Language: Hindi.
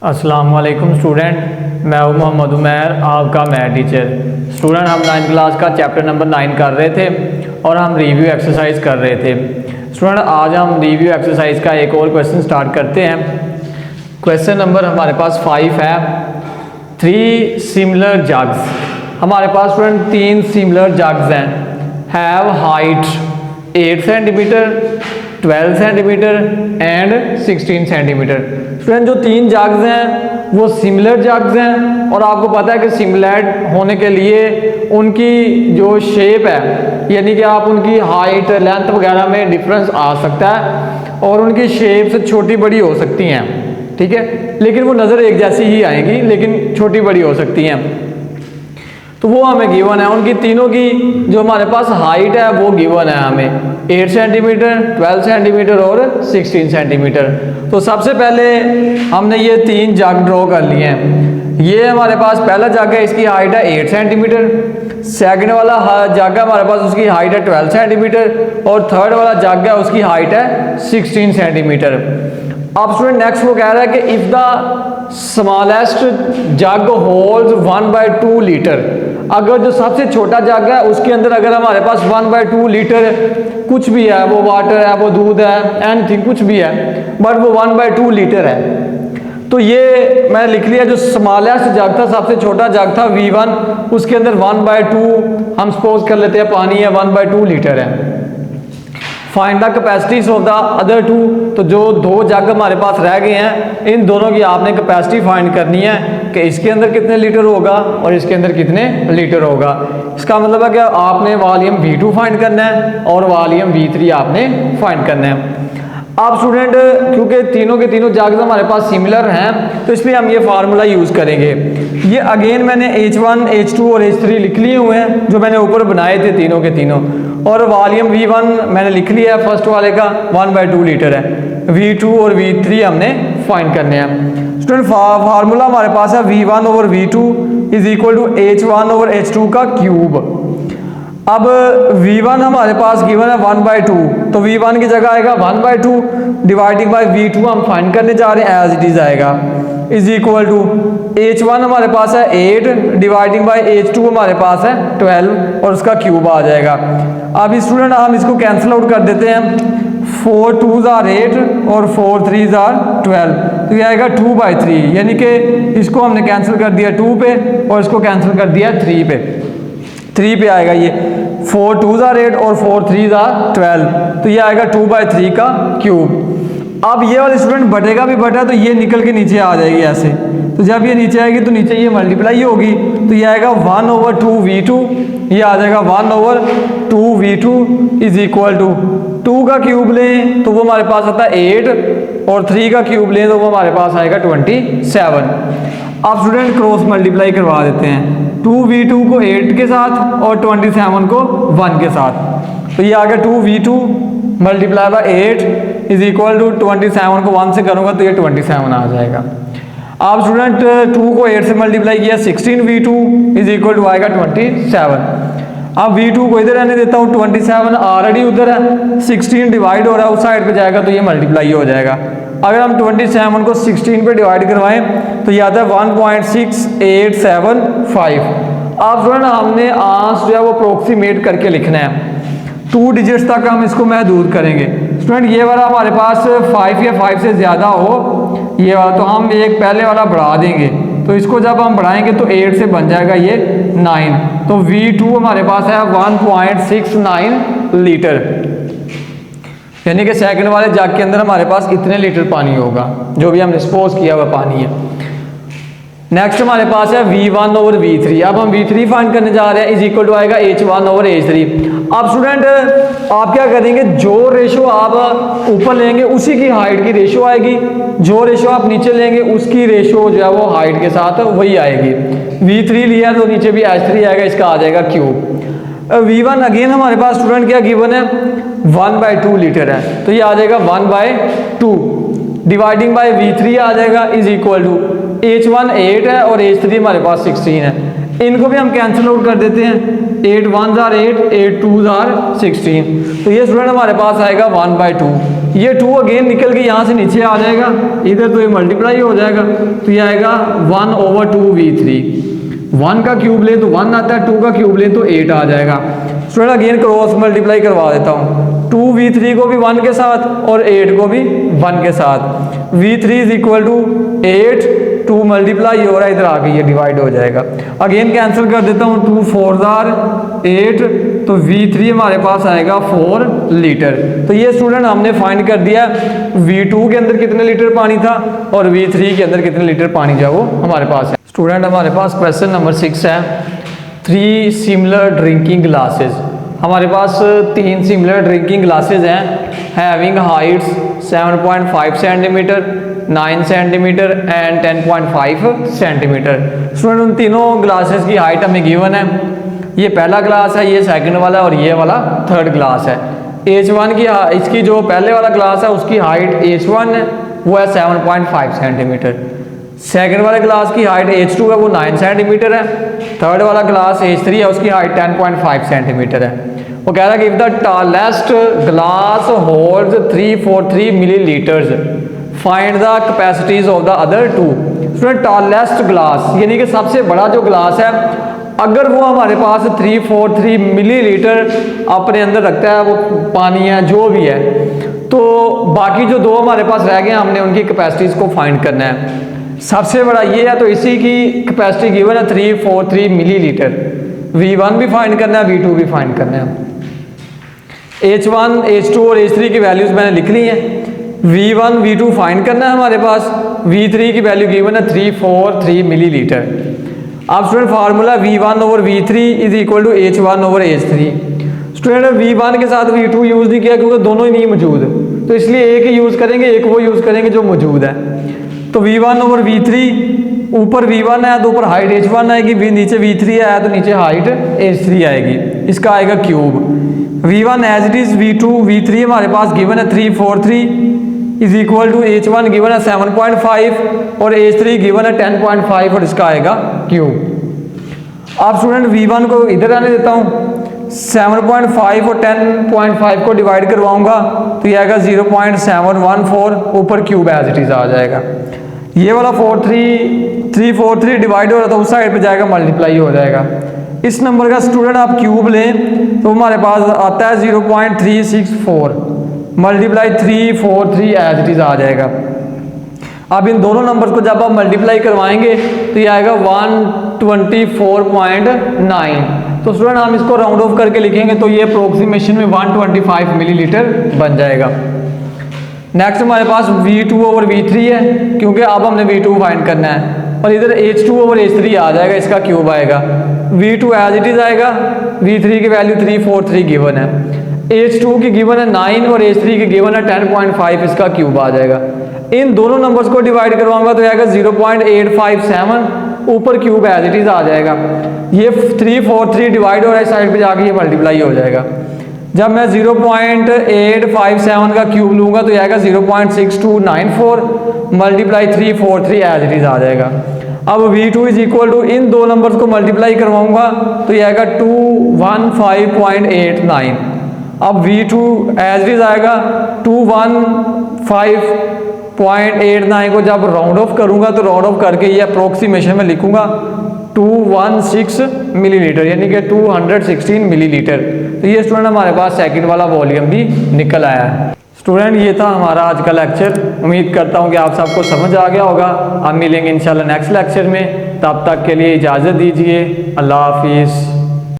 अस्सलाम वालेकुम स्टूडेंट, मैं हूं मोहम्मद उमैर, आपका मैथ टीचर। स्टूडेंट, हम 9th क्लास का चैप्टर नंबर 9 कर रहे थे और हम रिव्यू एक्सरसाइज कर रहे थे। स्टूडेंट, आज हम रिव्यू एक्सरसाइज का एक और क्वेश्चन स्टार्ट करते हैं। क्वेश्चन नंबर हमारे पास 5 है। 3 सिमिलर जग्स। हमारे पास स्टूडेंट 3 सिमिलर जग्स हैं। Have height 8 centimetre, 12 centimetre and 16 centimetre. Student, जो 3 जग्स हैं वो सिमिलर जग्स हैं और आपको पता है कि सिमिलर होने के लिए उनकी जो शेप है, यानी कि आप उनकी हाइट लेंथ वगैरह में डिफरेंस आ सकता है और उनकी शेप से छोटी बड़ी हो सकती हैं, ठीक है, लेकिन वो नज़र एक जैसी ही आएंगी लेकिन छोटी बड़ी हो सकती हैं। तो वो हमें गिवन है। उनकी तीनों की जो हमारे पास हाइट है वो गिवन है हमें 8 सेंटीमीटर, 12 सेंटीमीटर और 16 सेंटीमीटर। तो सबसे पहले हमने ये 3 जग ड्रॉ कर लिए हैं। ये हमारे पास पहला जग है, इसकी हाइट है 8 सेंटीमीटर। सेकंड वाला जग है हमारे पास, उसकी हाइट है 12 सेंटीमीटर और थर्ड वाला जग है उसकी हाइट है 16 सेंटीमीटर। अब स्टूडेंट नेक्स्ट वो कह रहा है कि if the smallest jug holds 1/2 litre, अगर जो सबसे छोटा जग है उसके अंदर अगर हमारे पास 1/2 लीटर कुछ भी है, वो वाटर है, वो दूध है, एनीथिंग कुछ भी है, बट वो 1/2 लीटर है, तो ये मैं लिख लिया। जो स्मॉलेस्ट जग था, सबसे छोटा जग था V1, उसके अंदर 1/2 हम सपोज कर लेते हैं पानी है, 1/2 लीटर है। Find the capacities of the other 2, तो जो 2 जग हमारे पास रह गए हैं इन दोनों की आपने कैपेसिटी फाइंड करनी है कि इसके अंदर कितने लीटर होगा और इसके अंदर कितने लीटर होगा। इसका मतलब है कि आपने वॉल्यूम V2 फाइंड करना है और वॉल्यूम V3 आपने फाइंड करना है। अब स्टूडेंट, क्योंकि तीनों के तीनों जग्स हमारे पास सिमिलर हैं तो इसलिए हम ये फार्मूला यूज़ करेंगे। ये अगेन मैंने H1, H2 और H3 लिख लिए हुए हैं जो मैंने ऊपर बनाए थे तीनों के तीनों, और वॉल्यूम V1 मैंने लिख लिया है, फर्स्ट वाले का 1/2 लीटर है। V2 और V3 हमने फाइंड करने हैं। स्टूडेंट, फार्मूला हमारे पास है V1 over V2 is equal to H1 over H2 का क्यूब। अब V1 हमारे पास गिवन है 1/2, तो V1 की जगह आएगा 1/2 डिवाइडिंग बाय V2 हम फाइंड करने जा रहे हैं, एज इट इज आएगा, इज इक्वल टू H1 हमारे पास है 8 डिवाइडिंग बाय H2 हमारे पास है 12 और उसका क्यूब आ जाएगा। अब स्टूडेंट हम इसको कैंसिल आउट कर देते हैं। 4 2s are 8 और 4 3s are 12, तो ये आएगा 2/3, यानी कि इसको हमने कैंसिल कर दिया 2 पे और इसको कैंसिल कर दिया 3 पे आएगा। ये 4 2s are 8 और 4 3s are 12, तो ये आएगा 2/3 का क्यूब। अब ये वाले स्टूडेंट बटेगा भी बटा, तो ये निकल के नीचे आ जाएगी ऐसे, तो जब ये नीचे आएगी तो नीचे ये मल्टीप्लाई होगी, तो ये आएगा 1/2 V2, ये आ जाएगा 1/2 V2 इज इक्वल टू 2 का क्यूब लें तो वो हमारे पास आता है 8 और 3 का क्यूब लें तो वो हमारे पास आएगा 27। अब स्टूडेंट क्रॉस मल्टीप्लाई करवा देते हैं, 2V2 को 8 के साथ और 27 को 1 के साथ, तो ये आ गया 2V2 multiply by 8 is equal to 27 को 1 से करूँगा तो ये 27 आ जाएगा। अब स्टूडेंट 2 को 8 से मल्टीप्लाई किया, 16V2 इज इक्वल टू आएगा 27। अब V2 को इधर रहने देता हूँ, 27 ऑलरेडी उधर है, 16 डिवाइड हो रहा है उस साइड पे जाएगा तो ये मल्टीप्लाई हो जाएगा। अगर हम 27 को 16 पे डिवाइड करवाएं तो ये आता है 1.6875। अब स्टूडेंट हमने आंसर जो है वो अप्रोक्सीमेट करके लिखना है, 2 डिजिट्स तक हम इसको महदूद करेंगे। स्टूडेंट, ये वाला हमारे पास 5 या 5 से ज़्यादा हो ये वाला, तो हम एक पहले वाला बढ़ा देंगे, तो इसको जब हम बढ़ाएंगे तो 8 से बन जाएगा ये 9, तो V2 हमारे पास है 1.69 लीटर, यानी कि सेकंड वाले जग के अंदर हमारे पास इतने लीटर पानी होगा जो भी हमने सपोज किया हुआ पानी है। नेक्स्ट हमारे पास है V1 ओवर V3। अब हम V3 फाइंड करने जा रहे हैं, इज इक्वल टू आएगा H1 ओवर H3। अब स्टूडेंट आप क्या करेंगे, जो रेशो आप ऊपर लेंगे उसी की हाइट की रेशो आएगी, जो रेशो आप नीचे लेंगे उसकी रेशो जो है वो हाइट के साथ वही आएगी। V3 लिया तो नीचे भी H3 आएगा, इसका आ जाएगा क्यूब। V1 अगेन हमारे पास स्टूडेंट क्या गिवन है 1/2 लीटर है, तो ये आ जाएगा 1/2 डिवाइडिंग बाय V3 आ जाएगा, इज इक्वल टू H1 8 है और H3 हमारे पास 16 है। इनको भी हम कैंसिल आउट कर देते हैं। 8 1s are 8, 8 2s are 16। तो ये स्टूडेंट हमारे पास आएगा 1/2। ये 2 अगेन निकल के यहाँ से नीचे आ जाएगा, इधर तो ये मल्टीप्लाई हो जाएगा, तो ये आएगा 1/2v3। 1 का क्यूब ले तो 1 आता है, 2 का क्यूब ले तो 8 आ जाएगा। स्टूडेंट अगेन क्रॉस मल्टीप्लाई करवा देता हूँ। 2v3 को भी 1 के साथ और 8 को भी 1 के साथ। v3 is equal to 8, 2 multiply हो रहा है, इधर आके ये डिवाइड हो जाएगा। अगेन कैंसिल कर देता हूँ, 2 4s are 8, तो v3 हमारे पास आएगा 4 लीटर। तो ये स्टूडेंट हमने फाइंड कर दिया v2 के अंदर कितने लीटर पानी था और v3 के अंदर कितने लीटर पानी जो है वो हमारे पास है। स्टूडेंट हमारे पास क्वेश्चन नंबर 6 है, 3 सिमिलर ड्रिंकिंग ग्लासेस। हमारे पास 3 सिमिलर ड्रिंकिंग ग्लासेस हैं, having Heights 7.5 centimetre, 9 centimetre and 10.5 centimetre. Student उन तीनों ग्लासेस की हाइट हमें गिवन है। ये पहला ग्लास है, ये सेकंड वाला और ये वाला थर्ड ग्लास है। H1 की इसकी जो पहले वाला ग्लास है उसकी हाइट H1 है, वो है 7.5 सेंटीमीटर। सेकंड वाले ग्लास की हाइट H2 है, वो 9 सेंटीमीटर है। थर्ड वाला ग्लास H3 है, उसकी हाइट 10.5 सेंटीमीटर है। वो कह रहा है कि if the tallest glass holds 343 millilitres, find the capacities of the other 2। Student tallest glass यानी कि सबसे बड़ा जो ग्लास है, अगर वो हमारे पास 343 मिलीलीटर अपने अंदर रखता है, वो पानी है जो भी है, तो बाकी जो 2 हमारे पास रह गए हमने उनकी कैपेसिटीज को फाइंड करना है। सबसे बड़ा ये है तो इसी की कैपेसिटी गिवन है 343 मिलीलीटर। V1 भी फाइंड करना है, V2 भी फाइंड करना है। H1, H2 और H3 की वैल्यूज मैंने लिख ली हैं। V1 V2 फाइंड करना है हमारे पास, V3 की वैल्यू गिवन है 343 मिलीलीटर। अब student formula V1 over V3 is equal to H1 over H3। Student V1 के साथ V2 यूज़ नहीं किया क्योंकि दोनों ही नहीं मौजूद, तो इसलिए एक ही यूज़ करेंगे, एक वो यूज़ करेंगे जो मौजूद है। तो V1 ओवर V3, ऊपर V1 है तो ऊपर हाइट H1 आएगी, नीचे V3 आया तो नीचे हाइट H3 आएगी, इसका आएगा cube. V1 as it is, V3 हमारे पास गिवन है 343 is equal to H1 given है 7.5 और H3 गिवन है 10.5 और इसका आएगा क्यूब। अब स्टूडेंट V1 को इधर आने देता हूँ, 7.5 और 10.5 को डिवाइड करवाऊंगा तो ये आएगा 0.714, ऊपर क्यूब एज इट इज आ जाएगा। ये वाला 343 डिवाइड हो रहा था उस साइड पे जाएगा, मल्टीप्लाई हो जाएगा। इस नंबर का स्टूडेंट आप क्यूब लें तो हमारे पास आता है 0.364 मल्टीप्लाई 343 एज इट इज आ जाएगा। अब इन दोनों नंबर्स को जब आप मल्टीप्लाई करवाएंगे तो ये आएगा 124.9। तो स्टूडेंट हम इसको राउंड ऑफ करके लिखेंगे तो ये अप्रोक्सीमेशन में 125 मिलीलीटर बन जाएगा। नेक्स्ट हमारे पास V2 ओवर V3 है, क्योंकि अब हमने V2 फाइंड करना है, और इधर H2 ओवर H3 आ जाएगा, इसका क्यूब आएगा। V2 एज इट इज आएगा, V3 की वैल्यू 343 गिवन है, H2 की गिवन है 9 और H3 की गिवन है 10.5, इसका क्यूब आ जाएगा। इन दोनों नंबर्स को डिवाइड करवाऊंगा तो आएगा 0.857, ऊपर क्यूब एज इट इज आ जाएगा। ये 343 डिवाइड हो रहा है, साइड पे जाके ये मल्टीप्लाई हो जाएगा। जब मैं 0.857 का क्यूब लूंगा तो आएगा 0.6294 मल्टीप्लाई 343 एज इट इज आ जाएगा। अब V2 इज इक्वल टू इन दो नंबर्स को मल्टीप्लाई करवाऊंगा तो ये आएगा 215.89। अब V2 एज इट इज आएगा 215.89 को जब राउंड ऑफ करूंगा तो राउंड ऑफ करके ये अप्रोक्सीमेशन में लिखूंगा 216 मिलीलीटर, यानी कि 216 मिलीलीटर। तो ये स्टूडेंट हमारे पास सेकंड वाला वॉल्यूम भी निकल आया है। स्टूडेंट ये था हमारा आज का लेक्चर, उम्मीद करता हूँ कि आप सबको समझ आ गया होगा। हम मिलेंगे इंशाल्लाह नेक्स्ट लेक्चर में, तब तक के लिए इजाज़त दीजिए। अल्लाह हाफिज़।